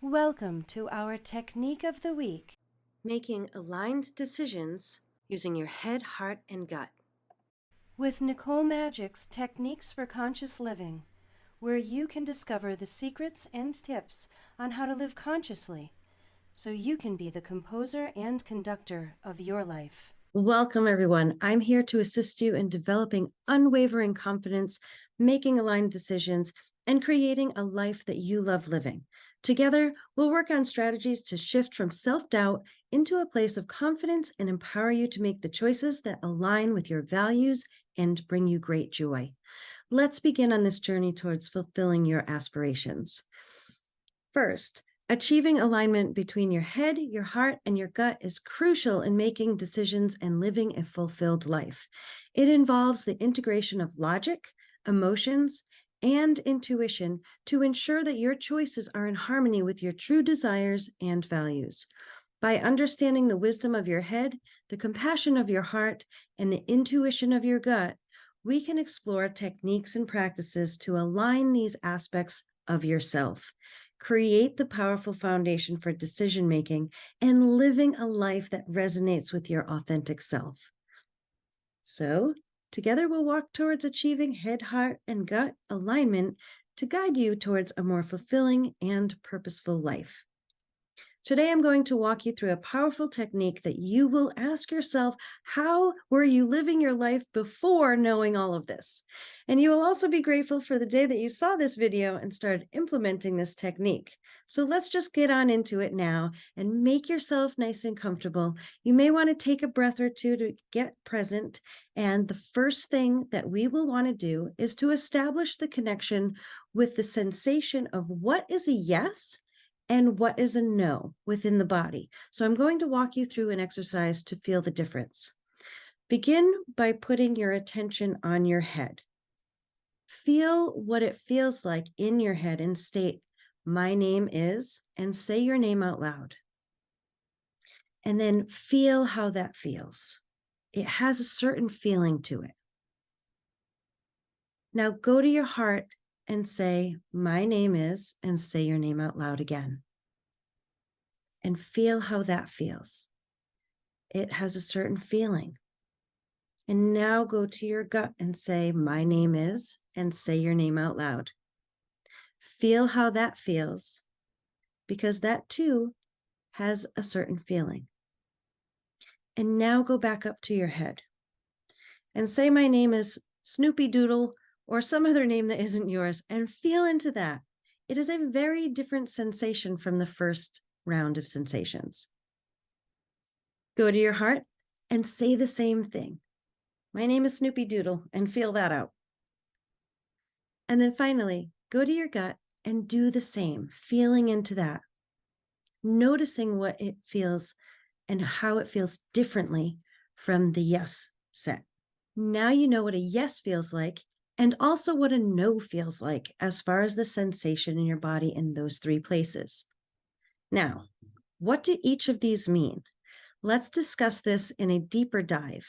Welcome to our technique of the week, making aligned decisions using your head, heart, and gut. With Nicole Majik's Techniques for Conscious Living, where you can discover the secrets and tips on how to live consciously so you can be the composer and conductor of your life. Welcome, everyone. I'm here to assist you in developing unwavering confidence, making aligned decisions, and creating a life that you love living. Together, we'll work on strategies to shift from self-doubt into a place of confidence and empower you to make the choices that align with your values and bring you great joy. Let's begin on this journey towards fulfilling your aspirations. First, achieving alignment between your head, your heart, and your gut is crucial in making decisions and living a fulfilled life. It involves the integration of logic, emotions, and intuition to ensure that your choices are in harmony with your true desires and values. By understanding the wisdom of your head, the compassion of your heart, and the intuition of your gut, we can explore techniques and practices to align these aspects of yourself, create the powerful foundation for decision-making, and living a life that resonates with your authentic self. So, together we'll walk towards achieving head, heart, and gut alignment to guide you towards a more fulfilling and purposeful life. Today, I'm going to walk you through a powerful technique that you will ask yourself, how were you living your life before knowing all of this? And you will also be grateful for the day that you saw this video and started implementing this technique. So let's just get on into it now and make yourself nice and comfortable. You may want to take a breath or two to get present. And the first thing that we will want to do is to establish the connection with the sensation of what is a yes and what is a no within the body. So I'm going to walk you through an exercise to feel the difference. Begin by putting your attention on your head. Feel what it feels like in your head and state, "My name is," and say your name out loud. And then feel how that feels. It has a certain feeling to it. Now go to your heart and say, "My name is," and say your name out loud again. And feel how that feels. It has a certain feeling. And now go to your gut and say, "My name is," and say your name out loud. Feel how that feels, because that too has a certain feeling. And now go back up to your head and say, "My name is Snoopy Doodle," or some other name that isn't yours, and feel into that. It is a very different sensation from the first round of sensations. Go to your heart and say the same thing. "My name is Snoopy Doodle," and feel that out. And then finally, go to your gut and do the same, feeling into that, noticing what it feels and how it feels differently from the yes set. Now you know what a yes feels like and also what a no feels like as far as the sensation in your body in those three places. Now, what do each of these mean? Let's discuss this in a deeper dive.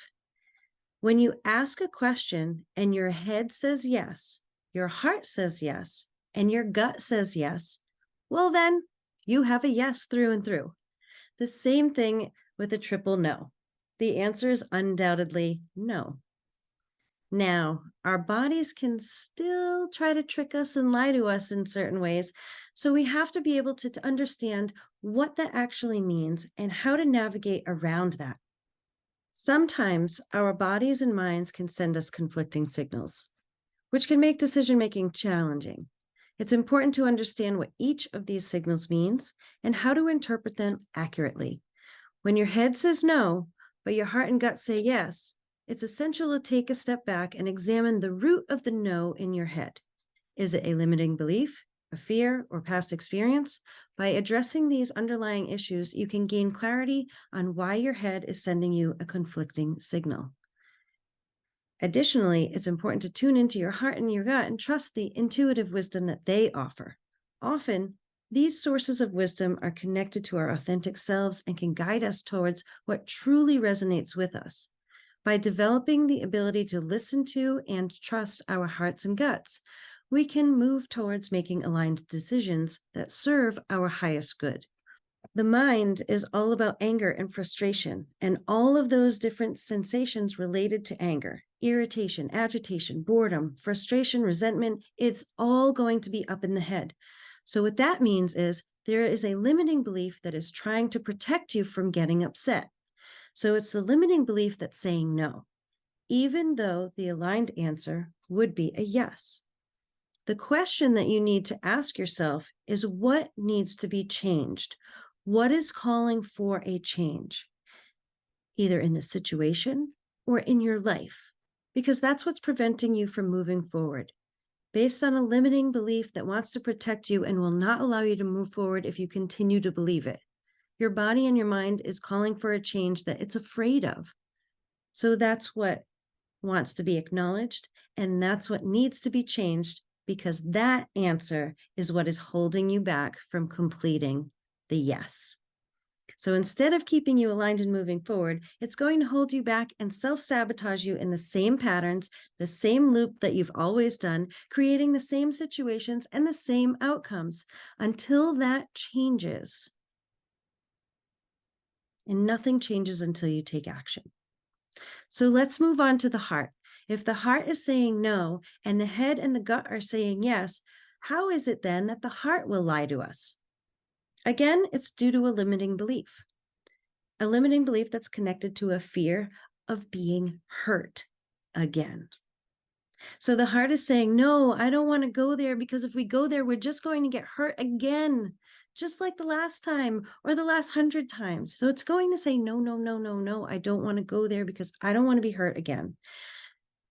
When you ask a question and your head says yes, your heart says yes, and your gut says yes, well then, you have a yes through and through. The same thing with a triple no. The answer is undoubtedly no. Now, our bodies can still try to trick us and lie to us in certain ways, so we have to be able to understand what that actually means and how to navigate around that. Sometimes our bodies and minds can send us conflicting signals, which can make decision-making challenging. It's important to understand what each of these signals means and how to interpret them accurately. When your head says no, but your heart and gut say yes, it's essential to take a step back and examine the root of the no in your head. Is it a limiting belief, a fear, or past experience? By addressing these underlying issues, you can gain clarity on why your head is sending you a conflicting signal. Additionally, it's important to tune into your heart and your gut and trust the intuitive wisdom that they offer. Often, these sources of wisdom are connected to our authentic selves and can guide us towards what truly resonates with us. By developing the ability to listen to and trust our hearts and guts, we can move towards making aligned decisions that serve our highest good. The mind is all about anger and frustration, and all of those different sensations related to anger, irritation, agitation, boredom, frustration, resentment. It's all going to be up in the head. So, what that means is there is a limiting belief that is trying to protect you from getting upset. So, it's the limiting belief that's saying no, even though the aligned answer would be a yes. The question that you need to ask yourself is what needs to be changed? What is calling for a change, either in the situation or in your life? Because that's what's preventing you from moving forward, based on a limiting belief that wants to protect you and will not allow you to move forward if you continue to believe it. Your body and your mind is calling for a change that it's afraid of. So that's what wants to be acknowledged, and that's what needs to be changed, because that answer is what is holding you back from completing the yes. So instead of keeping you aligned and moving forward, it's going to hold you back and self-sabotage you in the same patterns, the same loop that you've always done, creating the same situations and the same outcomes until that changes. And nothing changes until you take action. So let's move on to the heart. If the heart is saying no and the head and the gut are saying yes, how is it then that the heart will lie to us? Again, it's due to a limiting belief that's connected to a fear of being hurt again. So the heart is saying, no, I don't want to go there, because if we go there, we're just going to get hurt again, just like the last time or the last 100 times. So it's going to say, no, no, no, no, no, I don't want to go there because I don't want to be hurt again.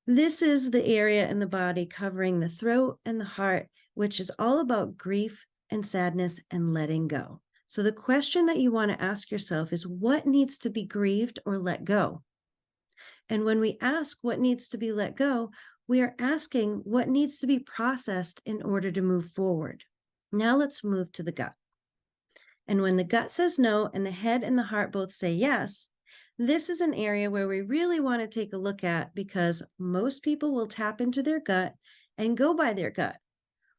This is the area in the body covering the throat and the heart, which is all about grief and sadness and letting go. So the question that you want to ask yourself is, what needs to be grieved or let go? And when we ask what needs to be let go, we are asking what needs to be processed in order to move forward. Now let's move to the gut. And when the gut says no and the head and the heart both say yes, this is an area where we really want to take a look at, because most people will tap into their gut and go by their gut.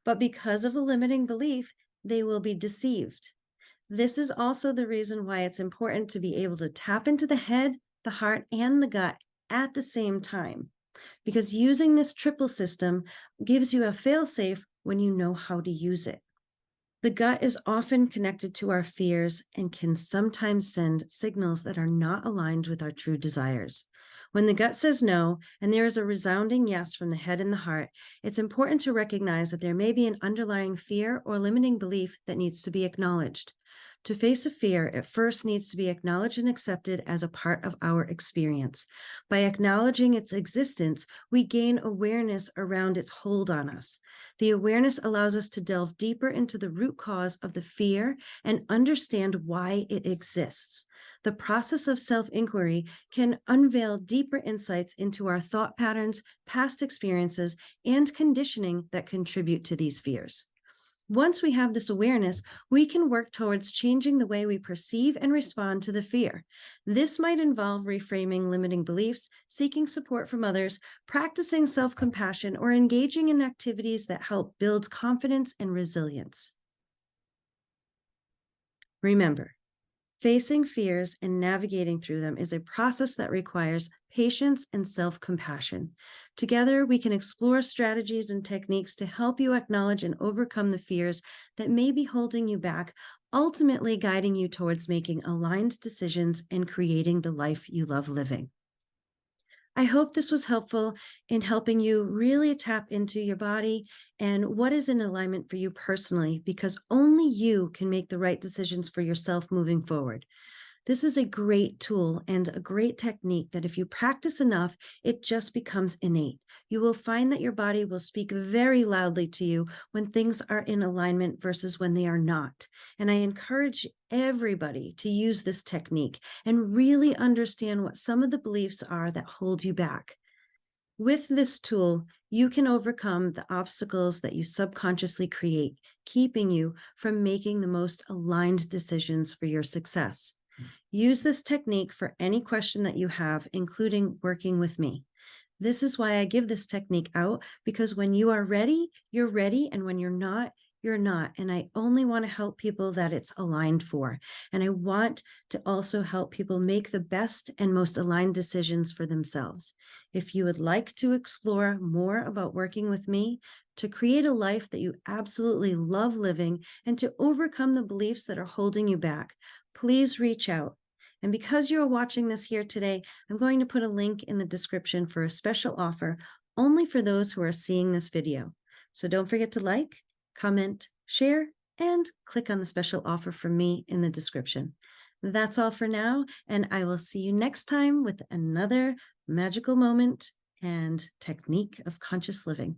But because of a limiting belief, they will be deceived. This is also the reason why it's important to be able to tap into the head, the heart, and the gut at the same time, because using this triple system gives you a fail-safe when you know how to use it. The gut is often connected to our fears and can sometimes send signals that are not aligned with our true desires. When the gut says no, and there is a resounding yes from the head and the heart, it's important to recognize that there may be an underlying fear or limiting belief that needs to be acknowledged. To face a fear, it first needs to be acknowledged and accepted as a part of our experience. By acknowledging its existence, we gain awareness around its hold on us. The awareness allows us to delve deeper into the root cause of the fear and understand why it exists. The process of self-inquiry can unveil deeper insights into our thought patterns, past experiences, and conditioning that contribute to these fears. Once we have this awareness, we can work towards changing the way we perceive and respond to the fear. This might involve reframing limiting beliefs, seeking support from others, practicing self-compassion, or engaging in activities that help build confidence and resilience. Remember, facing fears and navigating through them is a process that requires patience and self-compassion. Together, we can explore strategies and techniques to help you acknowledge and overcome the fears that may be holding you back, ultimately guiding you towards making aligned decisions and creating the life you love living. I hope this was helpful in helping you really tap into your body and what is in alignment for you personally, because only you can make the right decisions for yourself moving forward. This is a great tool and a great technique that if you practice enough, it just becomes innate. You will find that your body will speak very loudly to you when things are in alignment versus when they are not. And I encourage everybody to use this technique and really understand what some of the beliefs are that hold you back. With this tool, you can overcome the obstacles that you subconsciously create, keeping you from making the most aligned decisions for your success. Use this technique for any question that you have, including working with me. This is why I give this technique out, because when you are ready, you're ready. And when you're not, you're not. And I only want to help people that it's aligned for. And I want to also help people make the best and most aligned decisions for themselves. If you would like to explore more about working with me to create a life that you absolutely love living and to overcome the beliefs that are holding you back, please reach out. And because you're watching this here today, I'm going to put a link in the description for a special offer only for those who are seeing this video. So don't forget to like, comment, share, and click on the special offer from me in the description. That's all for now, and I will see you next time with another magical moment and technique of conscious living.